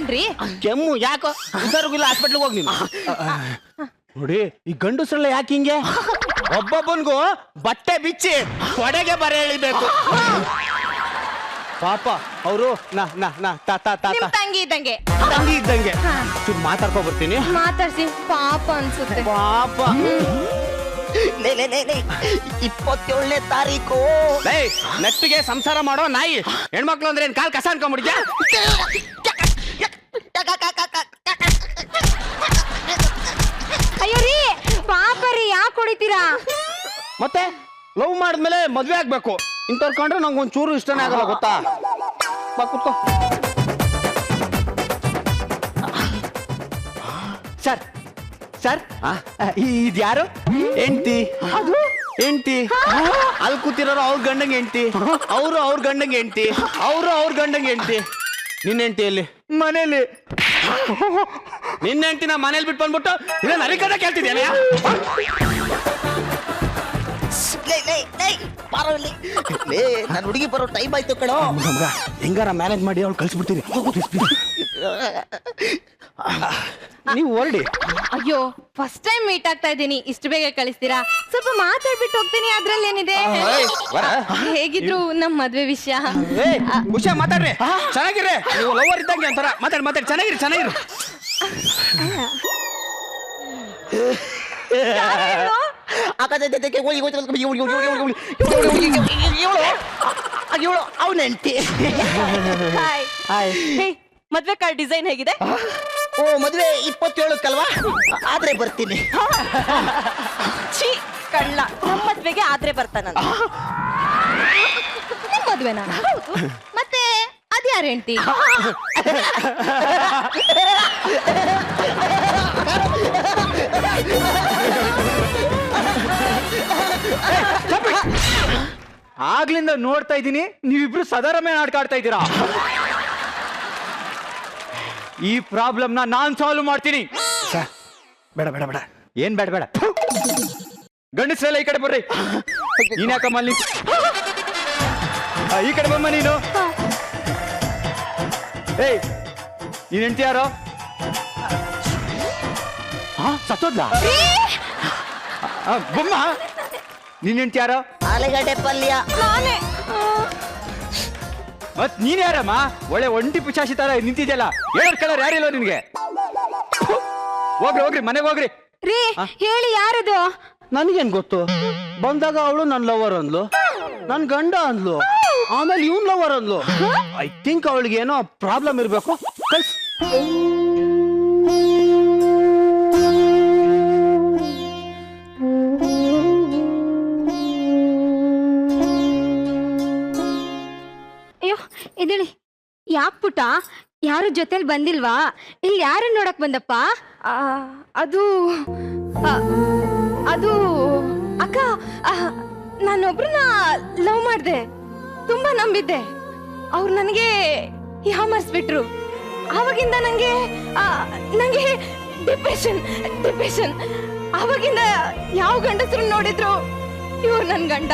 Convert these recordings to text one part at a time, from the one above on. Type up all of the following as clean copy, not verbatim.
ಕೆಮ್ಮೇನ್ರಿ? ಕೆಮ್ಮು ಯಾಕೋ ಹುಷಾರಿಲ್ಲ, ಹಾಸ್ಪಿಟ್ಲಿಗೆ ಹೋಗಿ ನೀನು. ನೋಡಿ ಈ ಗಂಡಸ್ರಲ್ಲ ಯಾಕೆ ಹಿಂಗೆ ಒಬ್ಬೊಬ್ಬನ್ಗೂ ಬಟ್ಟೆ ಬಿಚ್ಚಿ ಕೊಡೆಗೆ ಬರ ಹೇಳಿಬೇಕು. ಪಾಪ ಅವರು ತಂಗಿ ಇದ್ದಂಗೆ ತಂಗಿ ಇದ್ದಂಗೆ. ಚೂರು ಮಾತಾಡ್ಕೊ ಬರ್ತೀನಿ. ಮಾತಾಡ್ಸಿ. ಪಾಪ ಅನ್ಸುತ್ತೆ. ಪಾಪ 27ನೇ ತಾರೀಕು ನೆಟ್ಟಿಗೆ ಸಂಸಾರ ಮಾಡೋ ನಾಯಿ ಹೆಣ್ಮಕ್ಳು ಅಂದ್ರೆ ಕಾಲ್ ಕಸ ಅನ್ಕೊಂಡ್ಬಿಡ್ತೀಯ. ಅಯ್ಯೋ ರೀ, ಪಾಪ ರೀ, ಯಾಕೆ ಹೊಡಿತೀರಾ? ಮತ್ತೆ ಲವ್ ಮಾಡಿದ್ಮೇಲೆ ಮದ್ವೆ ಆಗ್ಬೇಕು. ಇಂಥವ್ರು ಕಂಡ್ರೆ ನಂಗೆ ಒಂಚೂರು ಇಷ್ಟನೇ ಆಗಲ್ಲ, ಗೊತ್ತಾ? ಬಾ ಕೂತ್ಕೋ. ಸರ್ ಸರ್, ಇದ್ಯಾರು? ಎಂಟಿ. ಅದು ಎಂಟಿ. ಅಲ್ಲಿ ಕೂತಿರೋರು ಅವ್ರ ಗಂಡಂಗೆ ಎಂಟಿ, ಅವರು ಅವ್ರ ಗಂಡಂಗೆ ಎಂಟಿ, ಅವರು ಅವ್ರ ಗಂಡಂಗೆ ಎಂಟಿ. ನಿನ್ನ ಎಂಟಿಯಲ್ಲಿ ಮನೇಲಿ ನಿನ್ನ ಹೆಂಡತಿನ ಮನೇಲಿ ಬಿಟ್ಟು ಬಂದ್ಬಿಟ್ಟು ಇದನ್ನ ಅರಿಕದ ಕೇಳ್ತಿದ್ದೇನೆ. ನನ್ನ ಹುಡುಗಿ ಬರೋ ಟೈಮ್ ಆಯ್ತು ಕಣೋ. ಹೆಂಗಾರ ಮ್ಯಾನೇಜ್ ಮಾಡಿ ಅವ್ಳು ಕಳ್ಸಿಬಿಡ್ತೀನಿ. ನೀವು ಹೊರಡಿ. ಅಯ್ಯೋ, ಫಸ್ಟ್ ಟೈಮ್ ಮೀಟ್ ಆಗ್ತಾ ಇದ್ದೀನಿ, ಇಷ್ಟು ಬೇಗ ಕಳಿಸ್ತೀರಾ? ಸ್ವಲ್ಪ ಮಾತಾಡ್ಬಿಟ್ಟು ಹೋಗ್ತೀನಿ, ಅದ್ರಲ್ಲಿ ಏನಿದೆ? ಹೇಗಿದ್ರು ನಮ್ ಮದ್ವೆ ವಿಷಯ. ಖುಷಿಯ ಮಾತಾಡ್ರಿ, ಚೆನ್ನಾಗಿರಿ. ನೀವು ಲವರ್ ಇದ್ದಂಗೆ ಒಂಥರ ಮಾತಾಡಿ ಚೆನ್ನಾಗಿರಿ. ಅವನೆಂಟಿ. ಮದ್ವೆ ಕಾರ್ಡ್ ಡಿಸೈನ್ ಹೇಗಿದೆ? ಓ, ಮದ್ವೆ 27ಕಲ್ವಾ? ಆದ್ರೆ ಬರ್ತೀನಿ. ಛೀ, ಕಳ್ಳ. ನಮ್ಮ ಮದ್ವೆಗೆ ಆದ್ರೆ ಬರ್ತಾನ. ಮದ್ವೆನಾ? ಮತ್ತೆ ಅದ್ಯಾರ ಹೆಂಡತಿ? ಆಗ್ಲಿಂದ ನೋಡ್ತಾ ಇದ್ದೀನಿ, ನೀವಿಬ್ರು ಸದಾರಮೆ ಆಡ್ಕಾಡ್ತಾ ಇದ್ದೀರಾ. ಈ ಪ್ರಾಬ್ಲಮ್ನ ನಾನ್ ಸಾಲ್ವ್ ಮಾಡ್ತೀನಿ. ಬೇಡ ಬೇಡ ಬೇಡ. ಏನ್ ಬೇಡ ಬೇಡ, ಗಂಡಸ್ರೆಲ್ಲ ಈ ಕಡೆ ಬರ್ರಿ. ನೀನ್ ಯಾಕಮ್ಮ ಅಲ್ಲಿ? ಈ ಕಡೆ ಬಮ್ಮ ನೀನು. ಏಯ್, ನೀನ್ ಹೆಂಡ್ತಿ ಯಾರೋ? ಸತ್ತೋದ್ಲ? ಬೊಮ್ಮ, ನೀನ್ ಹೆಂಡ್ತಿ ಯಾರೋ? ಆಲೂಗಡ್ಡೆ ಪಲ್ಯ. ನಾನೇ. ಮತ್ ನೀನ್ ಯಾರಮ್ಮ? ಒಳ್ಳೆ ಒಂಟಿ ಪಿಶಾಚಿ ತರ ನಿಂತಿದ್ಯಲ್ಲ. ಹೇಳೋರ್ ಕಲರ್ ಯಾರಿಲ್ಲ ನಿನ್ಗೆ? ಹೋಗ್ರಿ ಮನೆಗೆ ಹೋಗ್ರಿ. ರೀ, ಹೇಳಿ, ಯಾರದು? ನನ್ಗೇನ್ ಗೊತ್ತು? ಬಂದಾಗ ಅವಳು ನನ್ ಲವರ್ ಅಂದ್ಲು, ನನ್ ಗಂಡ ಅಂದ್ಲು, ಆಮೇಲೆ ಇವನ್ ಲವರ್ ಅಂದ್ಲು. ಐ ಥಿಂಕ್ ಅವಳಿಗೆ ಏನೋ ಪ್ರಾಬ್ಲಮ್ ಇರ್ಬೇಕು. ಕಳ್ಸ್. ಅಯ್ಯೋ, ಇದೇಳಿ. ಯಾಕೆ ಪುಟ್ಟ, ಯಾರು ಜೊತೆಲಿ ಬಂದಿಲ್ವಾ? ಇಲ್ಲಿ ಯಾರು ನೋಡಕ್ ಬಂದಪ್ಪ? ಅದು ಅದು ಅಕ್ಕ, ನಾನೊಬ್ರನ್ನ ಲವ್ ಮಾಡಿದೆ, ತುಂಬಾ ನಂಬಿದ್ದೆ. ಅವ್ರು ನನಗೆ ಯಾಮರ್ಸ್ಬಿಟ್ರು. ಆವಾಗಿಂದ ನಂಗೆ ಡಿಪ್ರೆಷನ್. ಆವಾಗಿಂದ ಯಾವ ಗಂಡಸರು ನೋಡಿದ್ರು ಇವ್ರು ನನ್ ಗಂಡ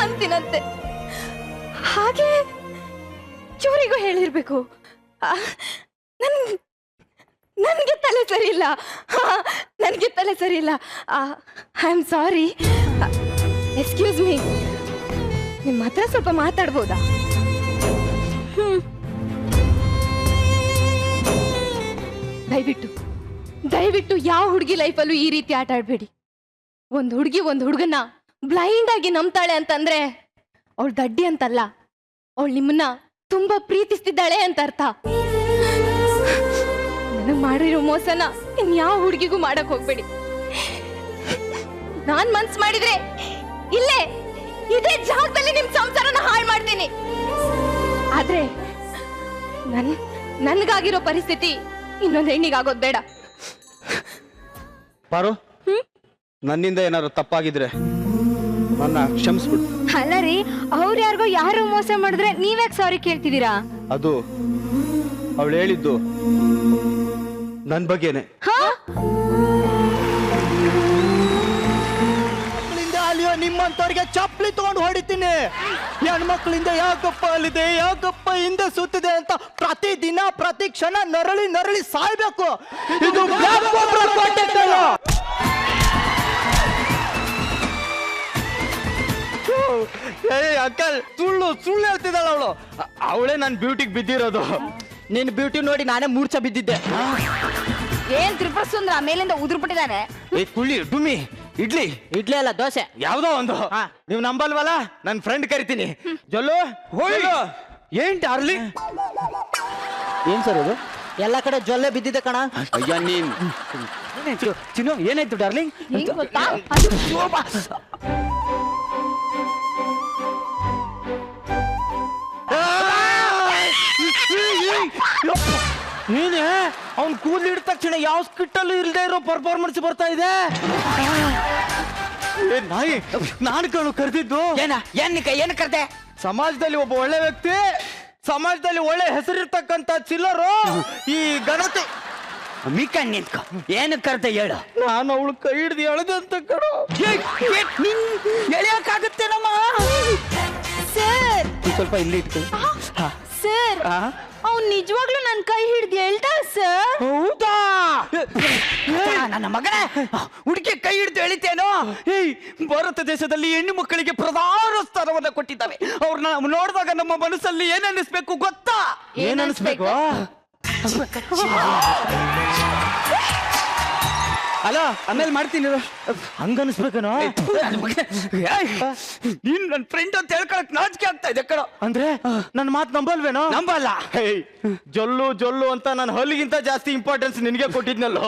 ಅಂತೀನಂತೆ. ಹಾಗೆ ಚೂರಿಗೂ ಹೇಳಿರ್ಬೇಕು. ನನ್ಗೆ ತಲೆ ಸರಿ ಇಲ್ಲ. I am sorry. Excuse me, ನಿಮ್ಮ ಹತ್ರ ಸ್ವಲ್ಪ ಮಾತಾಡ್ಬೋದಾ? ದಯವಿಟ್ಟು ಯಾವ ಹುಡುಗಿ ಲೈಫಲ್ಲೂ ಈ ರೀತಿ ಆಟ ಆಡ್ಬೇಡಿ. ಒಂದು ಹುಡುಗನ ಬ್ಲೈಂಡ್ ಆಗಿ ನಂಬ್ತಾಳೆ ಅಂತಂದ್ರೆ ಅವಳು ದಡ್ಡಿ ಅಂತಲ್ಲ, ಅವಳು ನಿಮ್ಮನ್ನ ತುಂಬಾ ಪ್ರೀತಿಸ್ತಿದ್ದಾಳೆ ಅಂತ ಅರ್ಥ. ನನಗ್ ಮಾಡಿರೋ ಮೋಸನ ಇನ್ಯಾವ ಹುಡುಗಿಗೂ ಮಾಡಕ್ ಹೋಗ್ಬೇಡಿ. ನಾನ್ ಮನ್ಸ್ ಮಾಡಿದ್ರೆ ಇದೇ ಜಾಗದಲ್ಲಿ ನಿಮ್ ಸಂಸಾರನ ಹಾಳು ಮಾಡ್ತೀನಿ. ಆದ್ರೆ ನನ್ಗಾಗಿರೋ ಪರಿಸ್ಥಿತಿ ಇನ್ನೊಂದು ಹೆಣ್ಣಿಗಾಗೋದ್ ಬೇಡ. ಪಾರು, ನನ್ನಿಂದ ಏನಾದ್ರು ತಪ್ಪಾಗಿದ್ರೆ ನನ್ನ ಕ್ಷಮಿಸ್ಬಿಡು. ಅಲ್ಲ ರೀ, ಅವ್ರು ಯಾರು ಮೋಸ ಮಾಡಿದ್ರೆ ನೀವ್ಯಾಕೆ ಸಾರಿ ಕೇಳ್ತಿದ್ದೀರಾ? ಅದು ಅವಳು ಹೇಳಿದ್ದು ನನ್ ಬಗ್ಗೆನೆ. ಅಲ್ಲಿಯೋ ನಿಮ್ಮಂತ ಅಂತವ್ರಿಗೆ ಚಪ್ಪಲಿ ತಗೊಂಡು ಹೊಡಿತೀನಿ. ಹೆಣ್ಮಕ್ಳಿಂದ ಯಾಕಪ್ಪ ಅಲ್ಲಿದೆ, ಯಾಕಪ್ಪ ಹಿಂದೆ ಸುತ್ತಿದೆ ಅಂತ ಪ್ರತಿದಿನ ಪ್ರತಿ ಕ್ಷಣ ನರಳಿ ನರಳಿ ಸಾಯ್ಬೇಕು. ಇದು ಬ್ಲಾಕ್ ಕೋಬ್ರಾ ಕಾಂಟ್ಯಾಕ್ಟ್ ಅಲ್ಲ. ಅಂಕಲ್ ಸುಳ್ಳು ಸುಳ್ಳು ಹೇಳ್ತಿದ್ದಾಳ ಅವಳು. ಅವಳೇ ನನ್ನ ಬ್ಯೂಟಿಗೆ ಬಿದ್ದಿರೋದು. ನಿನ್ ಬ್ಯೂಟಿ ನೋಡಿ ನಾನೇ ಮೂರ್ಛೆ ಬಿದ್ದಿದ್ದೆ. ಏನ್ ತ್ರಿಪುರ ಸುಂದ್ರ ಮೇಲಿಂದ ಉದುರು ಬಿಟ್ಟಿದ್ದಾನೆ. ಏ ಕುಳ್ಳಿ ಡುಮ್ಮಿ ಇಡ್ಲಿ ಇಡ್ಲಿ ಅಲ್ಲ ದೋಸೆ. ಯಾವ್ದೋ ಒಂದು. ನೀವು ನಂಬಲ್ವಲ್ಲ, ನನ್ನ ಫ್ರೆಂಡ್ ಕರಿತೀನಿ. ಜೊಲ್ಲು ಹೋಯ್ಲು. ಏನ್ ಡಾರ್ಲಿಂಗ್? ಏನ್ ಸರ್ ಇದು? ಎಲ್ಲ ಕಡೆ ಜೊಲ್ಲೆ ಬಿದ್ದಿದೆ ಕಣ. ಅಯ್ಯ ನೀನ್ ಚಿನ್ನು ಏನಾಯ್ತು ಡಾರ್ಲಿಂಗ್? ಹೆಂಗ್ ಗೊತ್ತಾ? ಅದು ನೀನೆ ಅವ್ನ್ ಕೂದಲು ಹಿಡಿದ ತಕ್ಷಣ ಯಾವ ಸ್ಕಿಟ್ಟಲ್ಲೂ ಇಲ್ದೇ ಇರೋ ಪರ್ಫಾರ್ಮೆನ್ಸ್ ಬರ್ತಾ ಇದೆ. ಏ ನಾಯಿ, ನಾನು ಕಣು ಕರೆದಿದ್ದು. ಏನು ಕರ್ದೆ? ಸಮಾಜದಲ್ಲಿ ಒಬ್ಬ ಒಳ್ಳೆ ವ್ಯಕ್ತಿ, ಸಮಾಜದಲ್ಲಿ ಒಳ್ಳೆ ಹೆಸರಿರ್ತಕ್ಕಂತ ಚಿಲ್ಲರು ಈ ಗಣತಿ ಮಿಕ್ಕಂಡ್ ನಿಂತ್ಕೊ. ಏನು ಕರ್ದೆ ಹೇಳು. ನಾನು ಅವಳು ಕೈ ಹಿಡ್ದು ಎಳೆದಂತ ಕಣೋ. ಎಳೆಯಕ್ಕಾಗುತ್ತೆ ನಮ್ಮ. ಸರ್ ಸ್ವಲ್ಪ ಇಲ್ಲಿ ಇಟ್ಕೊ. ಸರ್ ಅವ್ನು ನಿಜವಾಗ್ಲೂ ನನ್ನ ಕೈ ಹಿಡ್ದು ಹೇಳ್ತಾ ಸರ್. ಹೌದಾ? ನನ್ನ ಮಗನೇ ಹುಡುಗಿ ಕೈ ಹಿಡಿದು ಎಳಿತೇನೋ. ಏಯ್, ಭಾರತ ದೇಶದಲ್ಲಿ ಹೆಣ್ಣು ಮಕ್ಕಳಿಗೆ ಪ್ರಧಾನ ಸ್ಥಾನವನ್ನ ಕೊಟ್ಟಿದ್ದಾವೆ. ಅವ್ರನ್ನ ನೋಡಿದಾಗ ನಮ್ಮ ಮನಸ್ಸಲ್ಲಿ ಏನ್ ಅನಿಸ್ಬೇಕು ಗೊತ್ತಾ? ಏನ್ ಅನಿಸ್ಬೇಕು? ಅಲ್ಲ ಆಮೇಲೆ ಮಾಡ್ತೀನಿ. ಹಂಗನ್ಸ್ಬೇಕನೋ? ನೀನ್ ನನ್ನ ಫ್ರೆಂಡ್ ಅಂತ ಹೇಳ್ಕೊಳಕ್ ನಾಚಿಕೆ ಆಗ್ತಾ ಇದೆ ಕಣ. ಅಂದ್ರೆ ನನ್ನ ಮಾತು ನಂಬಲ್ವೇನೋ? ನಂಬಲ್ಲ. ಹೇಯ್, ಜೊಲ್ಲು ಜೊಲ್ಲು ಅಂತ ನಾನು ಹಲ್ಲಿಗಿಂತ ಜಾಸ್ತಿ ಇಂಪಾರ್ಟೆನ್ಸ್ ನಿನಗೆ ಕೊಟ್ಟಿದ್ನಲ್ಲೋ.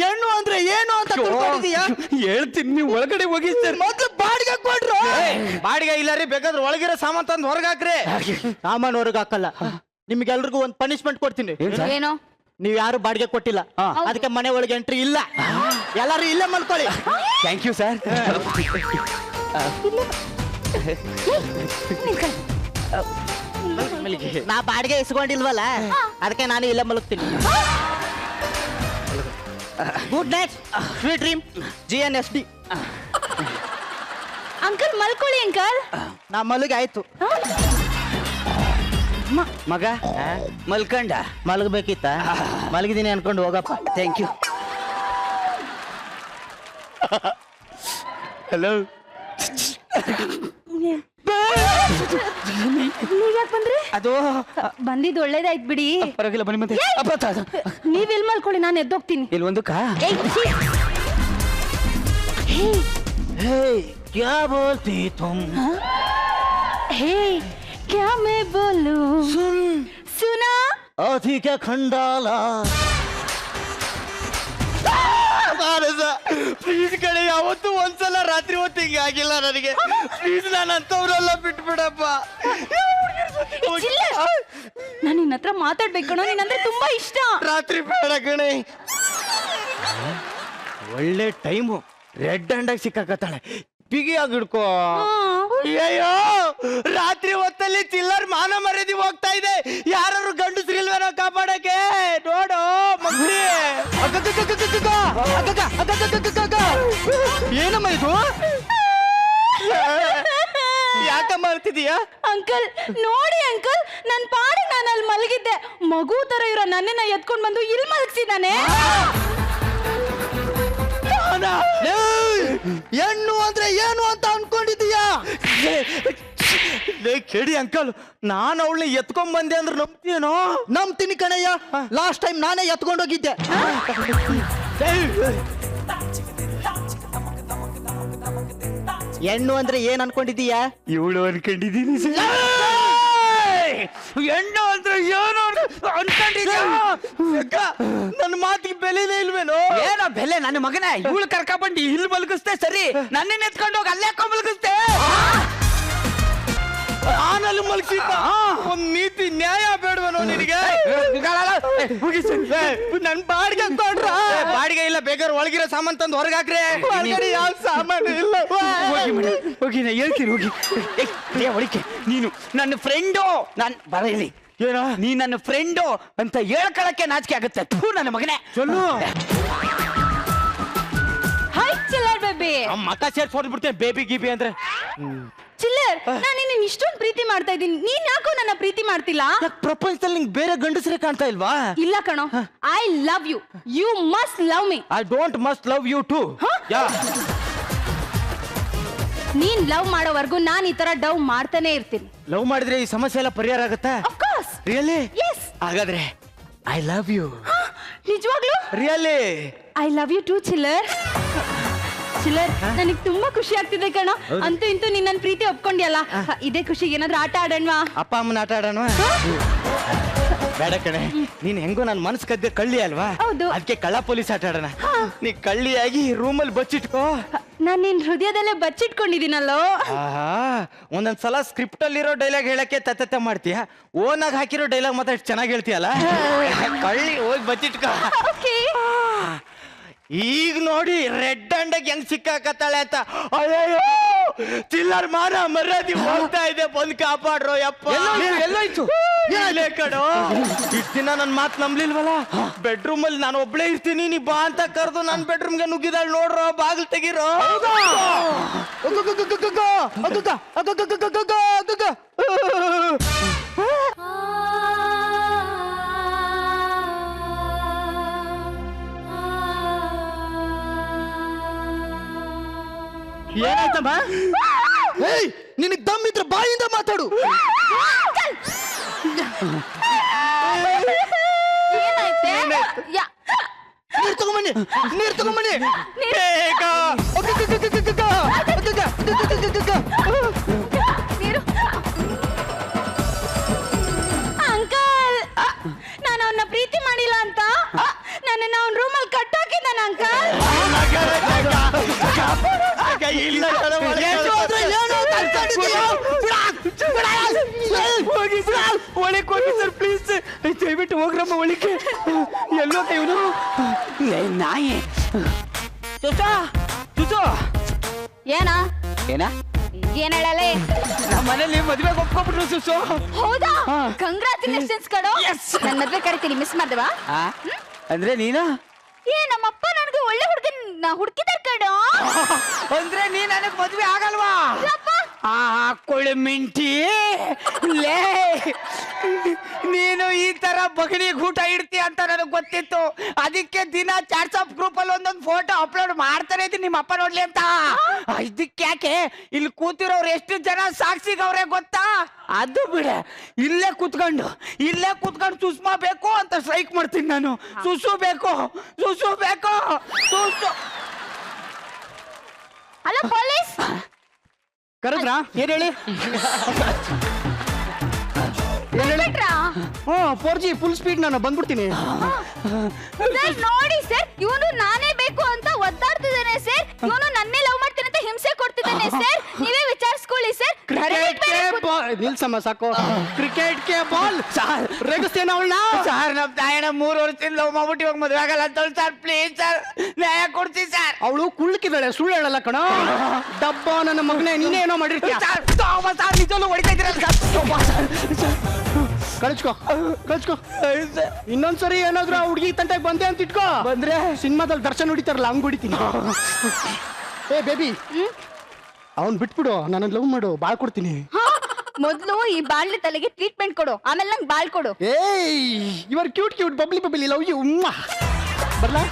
ಹೆಣ್ಣು ಅಂದ್ರೆ ಏನು ಅಂತ ತಿಳ್ಕೊಂಡಿದೀಯಾ? ಹೇಳ್ತೀನಿ, ನೀವು ಒಳಗಡೆ ಹೋಗಿ ಸರ್. ಮೊದ್ಲು ಬಾಡಿಗೆ ಕೊಡ್ರು. ಬಾಡಿಗೆ ಇಲ್ಲ ರೀ, ಬೇಕಾದ್ರೆ ಒಳಗಿರೋ ಸಾಮಾನ್ ತಂದು ಹೊರಗೆ ಹಾಕ್ರಿ. ಸಾಮಾನು ಹೊರಗೆ ಹಾಕಲ್ಲ. ನಿಮ್ಗೆಲ್ರಿಗೂ ಒಂದು ಪನಿಷ್ಮೆಂಟ್ ಕೊಡ್ತೀನಿ. ಏನೋ ನೀವು ಯಾರು ಬಾಡಿಗೆ ಕೊಟ್ಟಿಲ್ಲ, ಅದಕ್ಕೆ ಮನೆ ಒಳಗೆ ಎಂಟ್ರಿ ಇಲ್ಲ. ಎಲ್ಲರೂ ಇಲ್ಲೇ ಮಲ್ಕೊಳ್ಳಿ. Thank you sir. ನಾ ಬಾಡಿಗೆ ಇಸ್ಕೊಂಡಿಲ್ವಲ್ಲ, ಅದಕ್ಕೆ ನಾನು ಇಲ್ಲೇ ಮಲಗ್ತೀನಿ. Good night, sweet dream, GNSD. Uncle ಮಲ್ಕೊಳ್ಳಿ ಅಂಕಲ್. ನಾ ಮಲಗಿ ಆಯ್ತು. ಮಗ ಮಲ್ಕಂಡ? ಮಲಗಬೇಕಿತ್ತ? ಮಲಗಿದ್ದೀನಿ ಅನ್ಕೊಂಡು ಹೋಗಪ್ಪ. Thank you. ಹಲೋ. ನೀವ್ಯಾಕೆ ಬಂದ್ರಿ? ಅದು ಬಂದಿದ್ದು ಒಳ್ಳೇದಾಯ್ತು ಬಿಡಿ. ಪರವಾಗಿಲ್ಲ, ಬನ್ನಿ ಮತ್ತೆ. ನೀವ್ ಎಲ್ಲಿ ಮಲ್ಕೊಳ್ಳಿ, ನಾನು ಎದ್ದೋಗ್ತೀನಿ. ಇಲ್ಲಿ ಒಂದು ಕಾ. ಹೇ ಕ್ಯಾ ಬೋಲ್ತಿ ತುಮ್? ಹೇ ಕ್ಯಾ ಮೈ ಬೋಲೂ? ಸುನಾ ಅಧಿಕ ಖಂಡಾಲ. ಪ್ಲೀಸ್ ಕಡೆ, ಯಾವತ್ತು ಒಂದ್ಸಲ ರಾತ್ರಿ ಹೊತ್ತು ಹಿಂಗೆ ಆಗಿಲ್ಲ ನನಗೆ. ಪ್ಲೀಸ್, ನಾನು ಅಂತವ್ರೆಲ್ಲ ಬಿಟ್ಬಿಡಪ್ಪ. ನಾನು ನಿನ್ನ ಹತ್ರ ಮಾತಾಡ್ಬೇಕು ಕಣೋ, ನಿನ್ನಂದ್ರೆ ತುಂಬಾ ಇಷ್ಟ. ರಾತ್ರಿ ಬೇಡ ಕಣೆ. ಒಳ್ಳೆ ಟೈಮು, ರೆಡ್ ಹ್ಯಾಂಡಾಗಿ ಸಿಕ್ಕಾಕತ್ತಾಳೆ. ಬಿಗಿಯಾಗಿ ಹಿಡ್ಕೋ. ಅಯ್ಯೋ, ರಾತ್ರಿ ಹೊತ್ತಲ್ಲಿ ಚಿಲ್ಲರ್ ಮಾನ ಮರ್ಯಾದೆ ಹೋಗ್ತಾ ಇದೆ. ಯಾರು ಗಂಡಸ್ರಿಲ್ವೇನೋ ಕಾಪಾಡಕ್ಕೆ? ನೋಡು ಮಗ್ಳಿ. ಏನಮ್ಮ ಇದು? ಯಾಕ ಮಾಡ್ತಿದೀಯಾ? ಅಂಕಲ್ ನೋಡಿ ಅಂಕಲ್, ನನ್ ಪಾಡಿ ನಾನು ಅಲ್ಲಿ ಮಲಗಿದ್ದೆ. ಮಗು ತರ ಇರೋ ನನ್ನನ್ನ ಎತ್ಕೊಂಡ್ ಬಂದು ಇಲ್ಲಿ ಮಲಗಿಸಿದಾನೆ. ಹೆಣ್ಣು ಅಂದ್ರೆ ಏನು ಅಂತ ಅನ್ಕೊಂಡಿದೀಯಾ? ಕೇಳಿ ಅಂಕಲ್, ನಾನು ಅವಳನ್ನ ಎತ್ಕೊಂಡ್ ಬಂದೆ ಅಂದ್ರೆ ನಂಬ್ತೀಯನೋ? ನಂಬ್ತೀನಿ ಕಣಯ್ಯ. ಲಾಸ್ಟ್ ಟೈಮ್ ನಾನೇ ಎತ್ಕೊಂಡೋಗಿದ್ದೆ. ಹೆಣ್ಣು ಅಂದ್ರೆ ಏನ್ ಅನ್ಕೊಂಡಿದೀಯಾ? ಇವಳು ಅನ್ಕೊಂಡಿದ್ದೀನಿ. ಹೆಣ್ಣು ಅಂದ್ರೆ ಏನು ಅನ್ಕೊಂಡಿದ್ಯಾ? ನನ್ನ ಮಾತಿಗೆ ಬೆಲೆನೇ ಇಲ್ವೇನೋ? ಏನೋ ಬೆಲೆ ನನ್ನ ಮಗನೇ. ಇವಳು ಕರ್ಕೊಂಡ್ಬಂದು ಇಲ್ಲಿ ಮಲಗಿಸ್ತೆ ಸರಿ, ನನ್ನೇ ಎತ್ಕೊಂಡೋಗಿ ಅಲ್ಲೇ ಮಲಗಿಸ್ತೆ. ಆನಲ್ಲಿ ಮಲಗಿಸಿದ್ದ. ಒಂದ್ ನೀತಿ ನ್ಯಾಯ ಬೇಡವೇನೋ ನಿನಗೆ? ನನ್ ಬಾಡಿಗೆ ಕೊಡ್ರ. ಬಾಡಿಗೆ ಇಲ್ಲ, ಬೇಕಾದ್ರೆ ಒಳಗಿರೋ ಸಾಮಾನ್ ತಂದು ಹೊರಗೆ ಹಾಕ್ರೆ. ಒಳಗಡೆ ಯಾವ ಸಾಮಾನು ಇಲ್ಲ. ಹೋಗಿ ನಾ ಹೇಳ್ತೀನಿ ಹೋಗಿ. ಒಳಿಕೆ ನೀನು ನನ್ನ ಫ್ರೆಂಡು. ನಾನು ಬರ ಇಲ್ಲಿ. ಏನೋ ನೀ ನನ್ನ ಫ್ರೆಂಡು ಅಂತ ಹೇಳ್ಕೊಳಕ್ಕೆ ನಾಚಿಕೆ ಆಗುತ್ತೆ. ಥೂ ನನ್ನ ಮಗನೇ. ಚೊಲ್ಲು. ಹಾಯ್ ಚಿಲ್ಲರ್ ಬೇಬಿ. ಬೇಬಿ. ಮಕ್ಕ ಸೇರ್ಸಿ ಹೊಡ್ಬಿಡ್ತೇನೆ ಬೇಬಿ ಗೀಬಿ ಅಂದ್ರೆ. ಚಿಲ್ಲರ್, ನಾನು ನಿನ್ನ ಇಷ್ಟೊಂದು ಪ್ರೀತಿ ಮಾಡ್ತಾ ಇದ್ದೀನಿ, ನೀನ್ ಯಾಕೋ ನನ್ನ ಪ್ರೀತಿ ಮಾಡ್ತಿಲ್ಲ? ಪ್ರಪಂಚದಲ್ಲಿ ನಿಂಗೆ ಬೇರೆ ಗಂಡಸರೇ ಕಾಣ್ತಾ ಇಲ್ವಾ? ಇಲ್ಲ ಕಣೋ, I love you, you must love me. I don't must love you too. ನೀನ್ ಲವ್ ಮಾಡೋವರೆಗೂ ನಾನ್ ಈ ತರ ಡವ್ ಮಾಡ್ತಾನೆ ಇರ್ತೀನಿ. ಲವ್ ಮಾಡಿದ್ರೆ ಈ ಸಮಸ್ಯೆ ಎಲ್ಲ ಪರಿಹಾರ ಆಗುತ್ತಾ? Of course. ರಿಯಲಿ? ಎಸ್. ಹಾಗಾದ್ರೆ ಐ ಲವ್ ಯು. ನಿಜವಾಗ್ಲೂ? Really? I love you too ಚಿಲ್ಲರ್. ಚಿಲ್ಲರ್, ನನಗೆ ತುಂಬಾ ಖುಷಿ ಆಗ್ತಿದೆ ಕಣ. ಅಂತೂ ಇಂತೂ ನೀನ್ ನನ್ನ ಪ್ರೀತಿ ಒಪ್ಕೊಂಡ್ಯಲ್ಲ, ಇದೇ ಖುಷಿಗೆ ಏನಾದ್ರೂ ಆಟ ಆಡೋಣವಾ? ಅಪ್ಪ ಅಮ್ಮನ ಆಟ ಆಡೋಣ? ಬೇಡ ಕಣೆ, ನೀನ್ ಹೆಂಗೋ ನನ್ನ ಮನಸ್ಸು ಕದ್ದೆ ಕಳ್ಳಿ ಅಲ್ವಾ? ಹೌದು. ಅದಕ್ಕೆ ಕಳ್ಳ ಪೊಲೀಸ್ ಆಟ ಆಡೋಣ. ನೀ ಕಳ್ಳಿಯಾಗಿ ರೂಮಲ್ಲಿ ಬಚ್ಚಿಟ್ಕೋ. ನಾನ್ ನಿನ್ ಹೃದಯದಲ್ಲೇ ಬಚ್ಚಿಟ್ಕೊಂಡಿದ್ದೀನಲ್ಲೋ. ಒಂದೊಂದ್ಸಲ ಸ್ಕ್ರಿಪ್ಟ್ ಅಲ್ಲಿರೋ ಡೈಲಾಗ್ ಹೇಳಕ್ಕೆ ತತ್ತ ಮಾಡ್ತೀಯ, ಓನಾಗಿ ಹಾಕಿರೋ ಡೈಲಾಗ್ ಮಾತ್ರ ಎಷ್ಟು ಚೆನ್ನಾಗಿ ಹೇಳ್ತೀಯಲ್ಲ. ಕಳ್ಳಿ ಹೋಗಿ ಬಚ್ಚಿಟ್ಕೋ. ಓಕೆ. ಈಗ ನೋಡಿ ರೆಡ್ ಅಂಡಕ್ಕೆ ಹೆಂಗ್ ಸಿಕ್ಕಾಕತ್ತಾಳೆ ಅಂತ. ಅಯ್ಯೋ ಚಿಲ್ಲರ್ ಮಾನ ಮರ್ಯಾದಿ ಹೋಗ್ತಾ ಇದೆ, ಬಂದ್ ಕಾಪಾಡ್ರೋ ಯಪ್ಪ. ಎಲ್ಲೋಯ್ತು? ಇಲ್ಲೇ ಕಣೋ, ಇಷ್ಟ ದಿನ ನನ್ ಮಾತ್ ನಂಬ್ಲಿಲ್ವಲ್ಲ. ಬೆಡ್ರೂಮ್ ಅಲ್ಲಿ ನಾನು ಒಬ್ಳೇ ಇರ್ತೀನಿ, ನೀ ಬಾ ಅಂತ ಕರೆದು ನನ್ ಬೆಡ್ರೂಮ್ಗೆ ನುಗ್ಗಿದಾಳ್ ನೋಡ್ರೋ, ಬಾಗಿಲು ತೆಗಿರೋ. ಏನಾಯ್ತಮ್ಮ? ನಿನಗ್ ದಮ್ಮಿದ್ರೆ ಬಾಯಿಂದ ಮಾತಾಡು. ಏನಾಯ್ತೆ? ನೀರ್ ತಗೊಂಬನ್ನಿ, ನೀರ್ ತಗೊಂಬನ್ನಿ ಬೇಗ. ಅಂಕಲ್, ನಾನು ಅವನ್ನ ಪ್ರೀತಿ ಮಾಡಿಲ್ಲ ಅಂತ ನನ್ನ ಅವನ ರೂಮಲ್ಲಿ ಕಟ್ಟೋಕಿದ್ದಾನ ಅಂಕಲ್. ಒಳಗೆ ಹೋಗಿ ಸರ್ ಪ್ಲೀಸ್, ದಯವಿಟ್ಟು ಹೋಗ್ರಮ್ಮ ಒಳಗೆ. ಎಲ್ಲೋ ಇವನು ನಾಯಿ. ಸುಸು ಸುಸು. ಏನ ಏನ ಏನ್ ಹೇಳಲೆ? ನಮ್ಮ ಮನೇಲಿ ಮದ್ವೆಗೆ ಒಪ್ಕೊಬಿಟ್ರು ಸುಸು. ಹೌದಾ? ಕಂಗ್ರಾಚುಲೇಷನ್ಸ್ ಕಣೋ. ನನ್ನ ಮದ್ವೆ ಕರಿತೀನಿ, ಮಿಸ್ ಮಾಡ್ದವಾ? ಅಂದ್ರೆ ನೀನಾ? ಏ, ನಮ್ಮಪ್ಪ ನನಗೆ ಒಳ್ಳೆ ಹುಡುಗನ ಹುಡುಕಿದಾರ ಕಣೋ. ಅಂದ್ರೆ ನೀ ನನಗ್ ಮದ್ವೆ ಆಗಲ್ವಾ? ಹಾಕೊಳ್ಳಿ ಮಿಂಟಿ. ಲೇ, ನೀನು ಈ ತರ ಬಗಣಿಗೆ ಊಟ ಇಡ್ತೀಯ ಅಂತ ನನಗೆ ಗೊತ್ತಿತ್ತು. ಅದಕ್ಕೆ ದಿನ ವಾಟ್ಸ್ಆಪ್ ಗ್ರೂಪ್ ಅಲ್ಲಿ ಒಂದೊಂದು ಫೋಟೋ ಅಪ್ಲೋಡ್ ಮಾಡ್ತಾನೆ ಇದ್ದೀನಿ ನಿಮ್ಮ ಅಪ್ಪ ನೋಡ್ಲಿ ಅಂತ. ಇದಕ್ಕೆ ಯಾಕೆ ಇಲ್ಲಿ ಕೂತಿರೋರು ಎಷ್ಟು ಜನ ಸಾಕ್ಷಿಗವ್ರೆ ಗೊತ್ತಾ? ಅದು ಬಿಡ, ಇಲ್ಲೇ ಕೂತ್ಕೊಂಡು ಸುಷ್ಮಾ ಬೇಕು ಅಂತ ಸ್ಟ್ರೈಕ್ ಮಾಡ್ತೀನಿ ನಾನು. ಸುಸು ಬೇಕು, ಸುಸು ಬೇಕು, ಸುಸು. Hello police. ಕರೆದ್ರಾ? ಏನ್ ಹೇಳಿ? ಬಿಟ್ರಾ? 4G ಫುಲ್ ಸ್ಪೀಡ್ ನಾನು ಬಂದ್ಬಿಡ್ತೀನಿ. ಸರ್ ನೋಡಿ ಸರ್, ಇವನು ನಾನೇ ಬೇಕು ಅಂತ ಒದ್ದಾಡ್ತಿದ್ದಾನೆ ಸರ್. ಇವನು ನನ್ನೇ ಲವ್ ಮಾಡ್ತೀನಿ ಅಂತ ಹಿಂಸೆ ಕೊಡ್ತಿದ್ದಾನೆ ಸರ್. ನೀವೇ ವಿಚಾರಿಸ್ಕೊಳ್ಳಿ ಸರ್. ನಿಲ್ಸಮ್ಮ ಸಾಕು. ಕ್ರಿಕೆಟ್ಗೆ ಬಾಲ್ ರೇಗಿಸ್ತೇನೆ ಅವಳನ್ನ. ಸರ್, ನಮ್ ತಾಯಣ್ಣ 3 ವರ್ಷದಿಂದ ಲವ್ ಮಾಡ್ಬಿಟ್ಟು ಇವಾಗ ಮದುವೆ ಆಗಲ್ಲ ಅಂತ ಸರ್. ಪ್ಲೀಸ್ ಸರ್, ನ್ಯಾಯ ಕೊಡ್ತೀವಿ ಸರ್. ಅವಳು ಕುಳ್ಕಿದಾಳೆ, ಸುಳ್ಳು ಹೇಳಲ್ಲ ಕಣ. ಡಬ್ಬ ನನ್ನ ಮಗನೇ, ನೀನೇ ಏನೋ ಮಾಡಿರ್ತೀಯ. ಸರ್ ನಿಜಲ್ಲೂ ಹೊಡಿತಾ ಇದ್ದೀರಲ್ಲ ಸರ್. ಕಳಿಸ್ಕೋ. ಇನ್ನೊಂದ್ಸರಿ ಏನಾದ್ರು ಆ ಹುಡುಗಿ ತಂಟೆಗೆ ಬಂದೆ ಅಂತ ಇಟ್ಕೋ. ಬಂದ್ರೆ ಸಿನಿಮಾದಲ್ಲಿ ದರ್ಶನ್ ಹೊಡಿತಾರಲ್ಲ, ಹಂಗ್ ಹೊಡಿತೀನಿ. ಏ ಬೇಬಿ, ಅವ್ನ್ ಬಿಟ್ಬಿಡು, ನನ್ನ ಲವ್ ಮಾಡು, ಬಾಳ್ ಕೊಡ್ತೀನಿ. ಮೊದ್ಲು ಈ ಬಾಳ್ಲಿ ತಲೆಗೆ ಟ್ರೀಟ್ಮೆಂಟ್ ಕೊಡು, ಆಮೇಲೆ ನಂಗೆ ಬಾಳ್ ಕೊಡು. ಏಯ್, you are cute bubbly love you. ಬರ್ಲಾ?